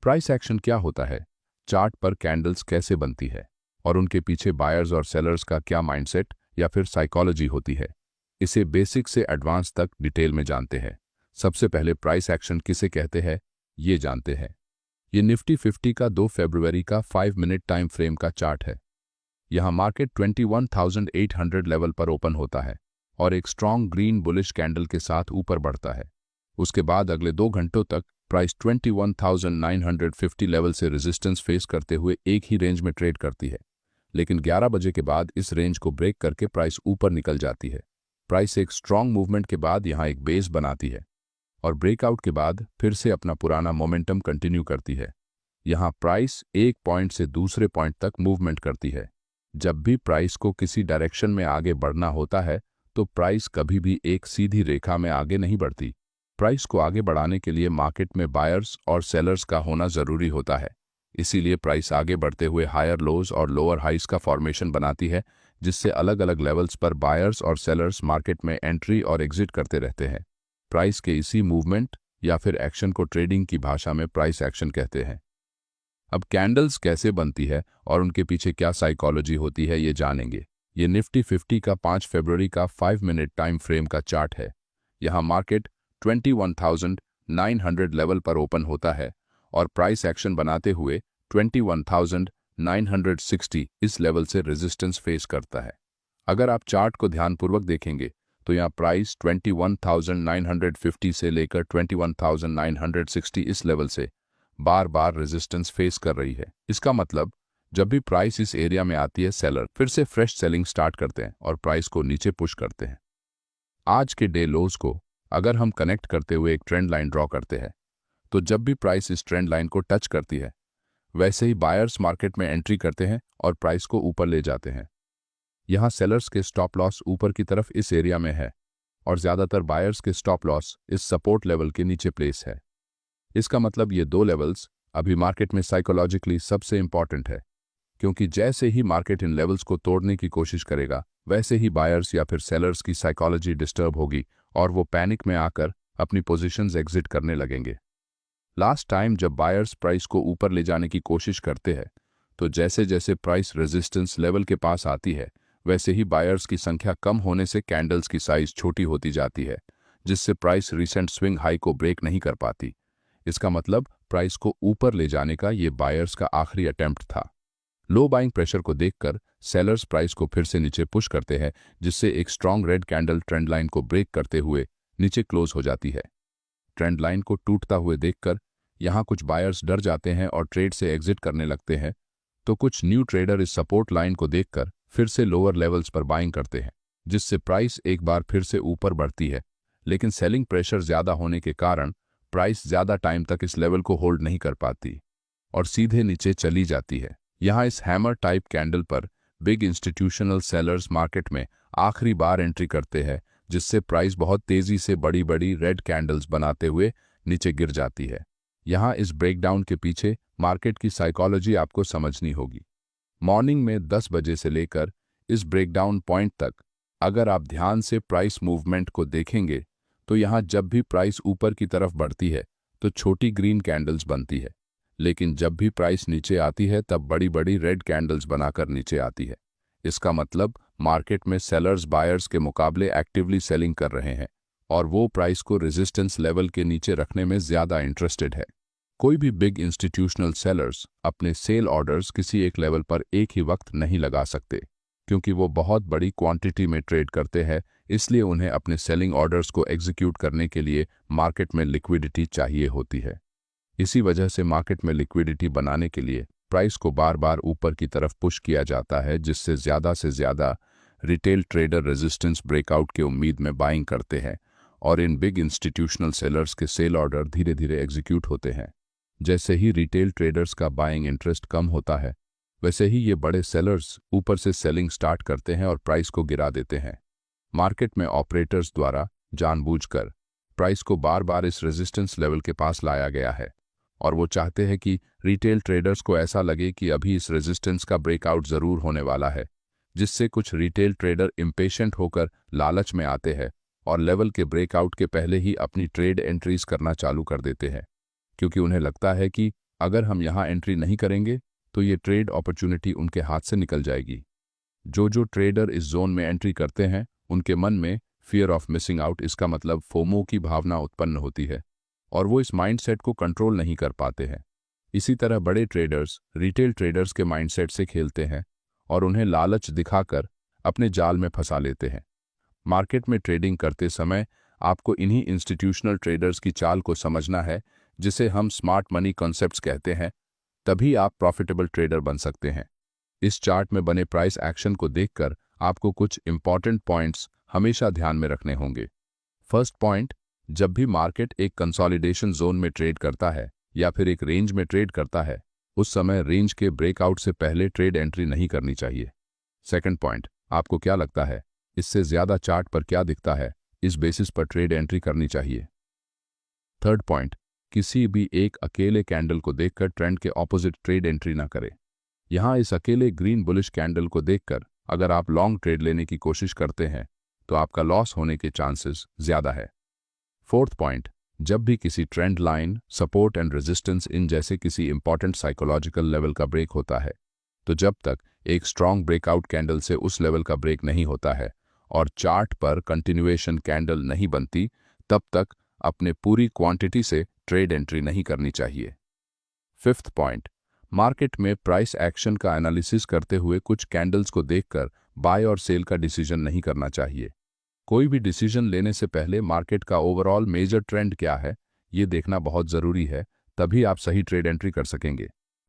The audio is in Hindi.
प्राइस एक्शन क्या होता है, चार्ट पर कैंडल्स कैसे बनती है और उनके पीछे बायर्स और सेलर्स का क्या माइंडसेट या फिर साइकोलॉजी होती है, इसे बेसिक से एडवांस तक डिटेल में जानते हैं। सबसे पहले प्राइस एक्शन किसे कहते हैं ये जानते हैं। ये निफ्टी 50 का 2 फरवरी का 5 मिनट टाइम फ्रेम का चार्ट है। यहाँ मार्केट 21,800 लेवल पर ओपन होता है और एक स्ट्रॉन्ग ग्रीन बुलिश कैंडल के साथ ऊपर बढ़ता है। उसके बाद अगले 2 घंटों तक प्राइस 21,950 लेवल से रेजिस्टेंस फेस करते हुए एक ही रेंज में ट्रेड करती है, लेकिन 11 बजे के बाद इस रेंज को ब्रेक करके प्राइस ऊपर निकल जाती है। प्राइस एक स्ट्रॉन्ग मूवमेंट के बाद यहाँ एक बेस बनाती है और ब्रेकआउट के बाद फिर से अपना पुराना मोमेंटम कंटिन्यू करती है। यहाँ प्राइस एक पॉइंट से दूसरे पॉइंट तक मूवमेंट करती है। जब भी प्राइस को किसी डायरेक्शन में आगे बढ़ना होता है तो प्राइस कभी भी एक सीधी रेखा में आगे नहीं बढ़ती। प्राइस को आगे बढ़ाने के लिए मार्केट में बायर्स और सेलर्स का होना जरूरी होता है। इसीलिए प्राइस आगे बढ़ते हुए हायर लोज और लोअर हाइस का फॉर्मेशन बनाती है, जिससे अलग अलग लेवल्स पर बायर्स और सेलर्स मार्केट में एंट्री और एग्जिट करते रहते हैं। प्राइस के इसी मूवमेंट या फिर एक्शन को ट्रेडिंग की भाषा में प्राइस एक्शन कहते हैं। अब कैंडल्स कैसे बनती है और उनके पीछे क्या साइकोलॉजी होती है ये जानेंगे। ये निफ्टी 50 का 5 फरवरी का 5 मिनट टाइम फ्रेम का चार्ट है। यहाँ मार्केट 21,900 लेवल पर ओपन होता है और प्राइस एक्शन बनाते हुए 21,960 इस लेवल से रेजिस्टेंस फेस करता है। अगर आप चार्ट को ध्यानपूर्वक देखेंगे तो यहाँ प्राइस 21,950 से लेकर 21,960 इस लेवल से बार बार रेजिस्टेंस फेस कर रही है। इसका मतलब जब भी प्राइस इस एरिया में आती है, सेलर फिर से फ्रेश सेलिंग स्टार्ट करते हैं और प्राइस को नीचे पुश करते हैं। आज के डे लोज को अगर हम कनेक्ट करते हुए एक ट्रेंड लाइन ड्रॉ करते हैं तो जब भी प्राइस इस ट्रेंड लाइन को टच करती है वैसे ही बायर्स मार्केट में एंट्री करते हैं और प्राइस को ऊपर ले जाते हैं। यहाँ सेलर्स के स्टॉप लॉस ऊपर की तरफ इस एरिया में है और ज्यादातर बायर्स के स्टॉप लॉस इस सपोर्ट लेवल के नीचे प्लेस है। इसका मतलब ये दो लेवल्स अभी मार्केट में साइकोलॉजिकली सबसे इंपॉर्टेंट है, क्योंकि जैसे ही मार्केट इन लेवल्स को तोड़ने की कोशिश करेगा वैसे ही बायर्स या फिर सेलर्स की साइकोलॉजी डिस्टर्ब होगी और वो पैनिक में आकर अपनी पोजीशंस एग्जिट करने लगेंगे। लास्ट टाइम जब बायर्स प्राइस को ऊपर ले जाने की कोशिश करते हैं तो जैसे जैसे प्राइस रेजिस्टेंस लेवल के पास आती है वैसे ही बायर्स की संख्या कम होने से कैंडल्स की साइज छोटी होती जाती है, जिससे प्राइस रिसेंट स्विंग हाई को ब्रेक नहीं कर पाती। इसका मतलब प्राइस को ऊपर ले जाने का ये बायर्स का आखिरी अटेम्प्ट था। लो बाइंग प्रेशर को देखकर सेलर्स प्राइस को फिर से नीचे पुश करते हैं, जिससे एक strong red candle trend line को ब्रेक करते हुए नीचे क्लोज हो जाती है। ट्रेंड लाइन को टूटता हुए देखकर यहाँ कुछ बायर्स डर जाते हैं और ट्रेड से एग्जिट करने लगते हैं, तो कुछ न्यू ट्रेडर इस सपोर्ट लाइन को देखकर फिर से लोअर लेवल्स पर बाइंग करते हैं, जिससे प्राइस एक बार फिर से ऊपर बढ़ती है। लेकिन सेलिंग प्रेशर ज्यादा होने के कारण प्राइस ज्यादा टाइम तक इस लेवल को होल्ड नहीं कर पाती और सीधे नीचे चली जाती है। यहाँ इस हैमर टाइप कैंडल पर बिग इंस्टीट्यूशनल सेलर्स मार्केट में आखिरी बार एंट्री करते हैं, जिससे प्राइस बहुत तेजी से बड़ी बड़ी रेड कैंडल्स बनाते हुए नीचे गिर जाती है। यहाँ इस ब्रेकडाउन के पीछे मार्केट की साइकोलॉजी आपको समझनी होगी। मॉर्निंग में 10 बजे से लेकर इस ब्रेकडाउन पॉइंट तक अगर आप ध्यान से प्राइस मूवमेंट को देखेंगे तो यहाँ जब भी प्राइस ऊपर की तरफ बढ़ती है तो छोटी ग्रीन कैंडल्स बनती है, लेकिन जब भी प्राइस नीचे आती है तब बड़ी बड़ी रेड कैंडल्स बनाकर नीचे आती है। इसका मतलब मार्केट में सेलर्स बायर्स के मुकाबले एक्टिवली सेलिंग कर रहे हैं और वो प्राइस को रेजिस्टेंस लेवल के नीचे रखने में ज्यादा इंटरेस्टेड है। कोई भी बिग इंस्टीट्यूशनल सेलर्स अपने सेल ऑर्डर्स किसी एक लेवल पर एक ही वक्त नहीं लगा सकते, क्योंकि वो बहुत बड़ी क्वांटिटी में ट्रेड करते हैं। इसलिए उन्हें अपने सेलिंग ऑर्डर्स को एग्जीक्यूट करने के लिए मार्केट में लिक्विडिटी चाहिए होती है। इसी वजह से मार्केट में लिक्विडिटी बनाने के लिए प्राइस को बार बार ऊपर की तरफ पुश किया जाता है, जिससे से ज्यादा रिटेल ट्रेडर रेजिस्टेंस ब्रेकआउट की उम्मीद में बाइंग करते हैं और इन बिग इंस्टीट्यूशनल सेलर्स के सेल ऑर्डर धीरे धीरे एग्जीक्यूट होते हैं। जैसे ही रिटेल ट्रेडर्स का बाइंग इंटरेस्ट कम होता है वैसे ही ये बड़े सेलर्स ऊपर से सेलिंग स्टार्ट करते हैं और प्राइस को गिरा देते हैं। मार्केट में ऑपरेटर्स द्वारा जानबूझकर प्राइस को बार बार इस रेजिस्टेंस लेवल के पास लाया गया है और वो चाहते हैं कि रिटेल ट्रेडर्स को ऐसा लगे कि अभी इस रेजिस्टेंस का ब्रेकआउट जरूर होने वाला है, जिससे कुछ रिटेल ट्रेडर इम्पेशेंट होकर लालच में आते हैं और लेवल के ब्रेकआउट के पहले ही अपनी ट्रेड एंट्रीज करना चालू कर देते हैं, क्योंकि उन्हें लगता है कि अगर हम यहाँ एंट्री नहीं करेंगे तो ये ट्रेड अपॉर्चुनिटी उनके हाथ से निकल जाएगी। जो ट्रेडर इस जोन में एंट्री करते हैं उनके मन में फियर ऑफ मिसिंग आउट, इसका मतलब फोमो की भावना उत्पन्न होती है और वो इस माइंडसेट को कंट्रोल नहीं कर पाते हैं। इसी तरह बड़े ट्रेडर्स रिटेल ट्रेडर्स के माइंडसेट से खेलते हैं और उन्हें लालच दिखाकर अपने जाल में फंसा लेते हैं। मार्केट में ट्रेडिंग करते समय आपको इन्हीं इंस्टीट्यूशनल ट्रेडर्स की चाल को समझना है, जिसे हम स्मार्ट मनी कॉन्सेप्ट्स कहते हैं। तभी आप प्रॉफिटेबल ट्रेडर बन सकते हैं। इस चार्ट में बने प्राइस एक्शन को देखकर आपको कुछ इंपॉर्टेंट पॉइंट्स हमेशा ध्यान में रखने होंगे। फर्स्ट पॉइंट, जब भी मार्केट एक कंसोलिडेशन जोन में ट्रेड करता है या फिर एक रेंज में ट्रेड करता है, उस समय रेंज के ब्रेकआउट से पहले ट्रेड एंट्री नहीं करनी चाहिए। सेकंड पॉइंट, आपको क्या लगता है इससे ज्यादा चार्ट पर क्या दिखता है, इस बेसिस पर ट्रेड एंट्री करनी चाहिए। थर्ड पॉइंट, किसी भी एक अकेले कैंडल को देखकर ट्रेंड के ऑपोजिट ट्रेड एंट्री ना करें। यहां इस अकेले ग्रीन बुलिश कैंडल को देखकर अगर आप लॉन्ग ट्रेड लेने की कोशिश करते हैं तो आपका लॉस होने के चांसेस ज्यादा है। फोर्थ पॉइंट, जब भी किसी trend line, support and resistance in जैसे किसी इंपॉर्टेंट साइकोलॉजिकल लेवल का ब्रेक होता है, तो जब तक एक स्ट्रॉन्ग ब्रेकआउट कैंडल से उस लेवल का ब्रेक नहीं होता है और चार्ट पर कंटिन्यूएशन कैंडल नहीं बनती, तब तक अपने पूरी क्वांटिटी से ट्रेड एंट्री नहीं करनी चाहिए। फिफ्थ पॉइंट, मार्केट में प्राइस एक्शन का एनालिसिस करते हुए कुछ कैंडल्स को देखकर बाय और सेल का डिसीजन नहीं करना चाहिए। कोई भी डिसीजन लेने से पहले मार्केट का ओवरऑल मेजर ट्रेंड क्या है, ये देखना बहुत ज़रूरी है, तभी आप सही ट्रेड एंट्री कर सकेंगे।